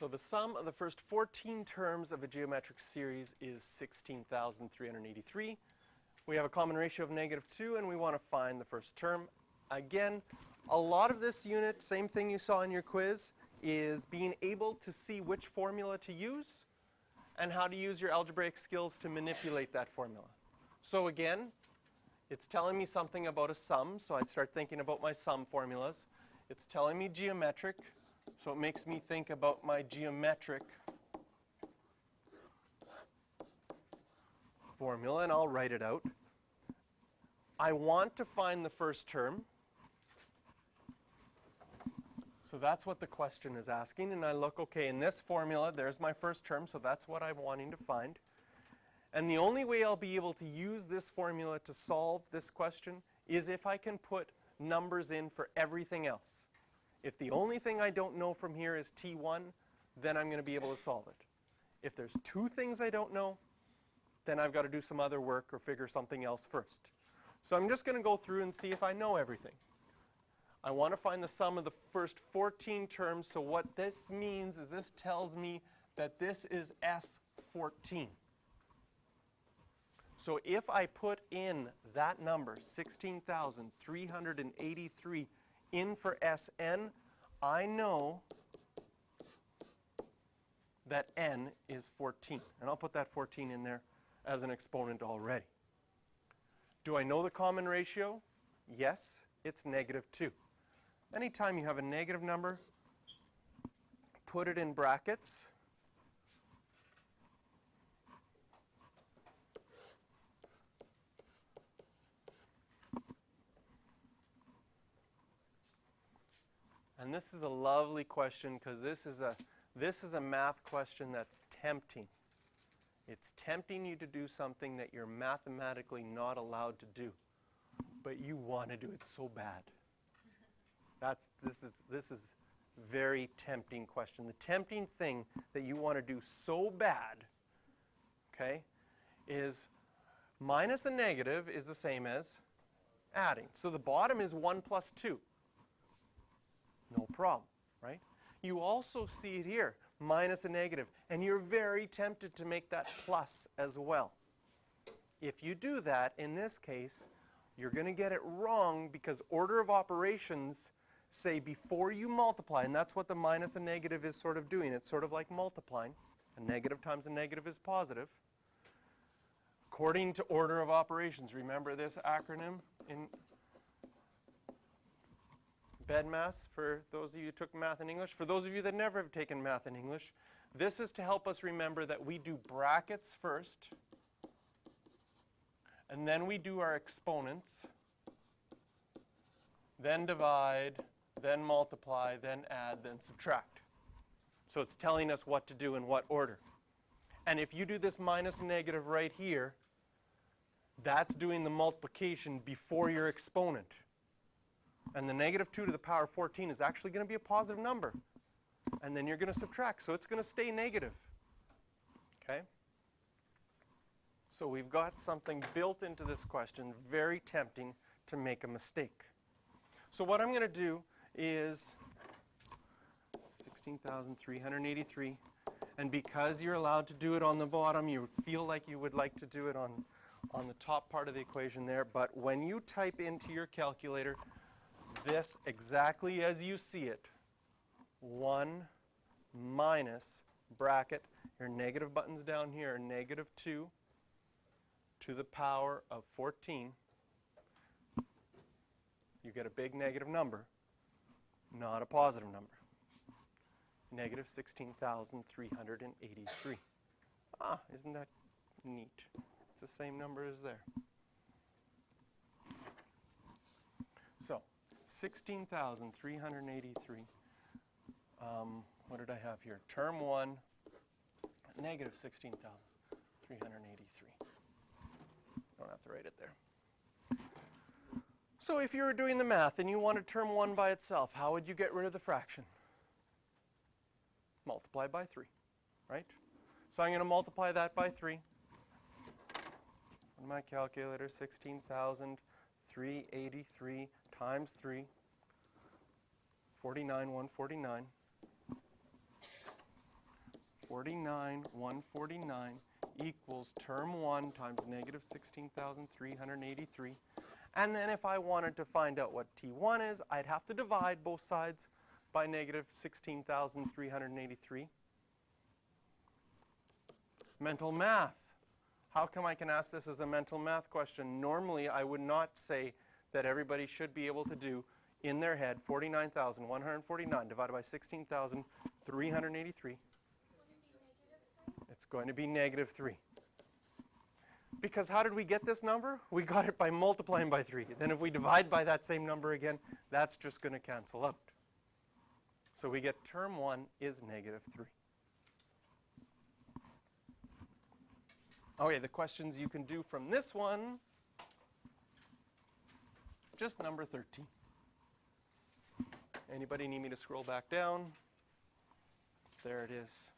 So the sum of the first 14 terms of a geometric series is 16,383. We have a common ratio of -2, and we want to find the first term. Again, a lot of this unit, same thing you saw in your quiz, is being able to see which formula to use and how to use your algebraic skills to manipulate that formula. So again, it's telling me something about a sum, so I start thinking about my sum formulas. It's telling me geometric, so it makes me think about my geometric formula, and I'll write it out. I want to find the first term. So that's what the question is asking, and I look, okay, in this formula, there's my first term, so that's what I'm wanting to find. And the only way I'll be able to use this formula to solve this question is if I can put numbers in for everything else. If the only thing I don't know from here is T1, then I'm going to be able to solve it. If there's two things I don't know, then I've got to do some other work or figure something else first. So I'm just going to go through and see if I know everything. I want to find the sum of the first 14 terms, so what this means is this tells me that this is S14. So if I put in that number, 16,383, in for Sn, I know that n is 14. And I'll put that 14 in there as an exponent already. Do I know the common ratio? Yes, it's -2. Anytime you have a negative number, put it in brackets. And this is a lovely question because this is a math question that's tempting. It's tempting you to do something that you're mathematically not allowed to do, but you want to do it so bad. This is very tempting question. The tempting thing that you want to do so bad, okay, is minus a negative is the same as adding. So the bottom is 1 plus 2. No problem, right? You also see it here, minus a negative, and you're very tempted to make that plus as well. If you do that, in this case, you're going to get it wrong because order of operations say before you multiply, and that's what the minus and negative is sort of doing. It's sort of like multiplying. A negative times a negative is positive. According to order of operations, remember this acronym in BEDMAS for those of you who took math and English. For those of you that never have taken math and English, this is to help us remember that we do brackets first, and then we do our exponents, then divide, then multiply, then add, then subtract. So it's telling us what to do in what order. And if you do this minus negative right here, that's doing the multiplication before your exponent. And the -2 to the power 14 is actually going to be a positive number. And then you're going to subtract, so it's going to stay negative. Okay? So we've got something built into this question, very tempting to make a mistake. So what I'm going to do is 16,383. And because you're allowed to do it on the bottom, you feel like you would like to do it on the top part of the equation there. But when you type into your calculator this exactly as you see it, 1 minus bracket, your negative buttons down here are -2 to the power of 14. You get a big negative number, not a positive number. Negative 16,383. Ah, isn't that neat? It's the same number as there. So 16,383. What did I have here? Term 1, negative 16,383. Don't have to write it there. So if you were doing the math and you wanted term 1 by itself, how would you get rid of the fraction? Multiply by 3, right? So I'm going to multiply that by 3. On my calculator, 16,383 times 3, 49,149. 49,149 equals term 1 times negative 16,383. And then if I wanted to find out what T1 is, I'd have to divide both sides by negative 16,383. Mental math. How come I can ask this as a mental math question? Normally, I would not say that everybody should be able to do in their head 49,149 divided by 16,383. It's going to be negative 3. Because how did we get this number? We got it by multiplying by 3. Then if we divide by that same number again, that's just going to cancel out. So we get term 1 is negative 3. Okay, the questions you can do from this one, just number 13. Anybody need me to scroll back down? There it is.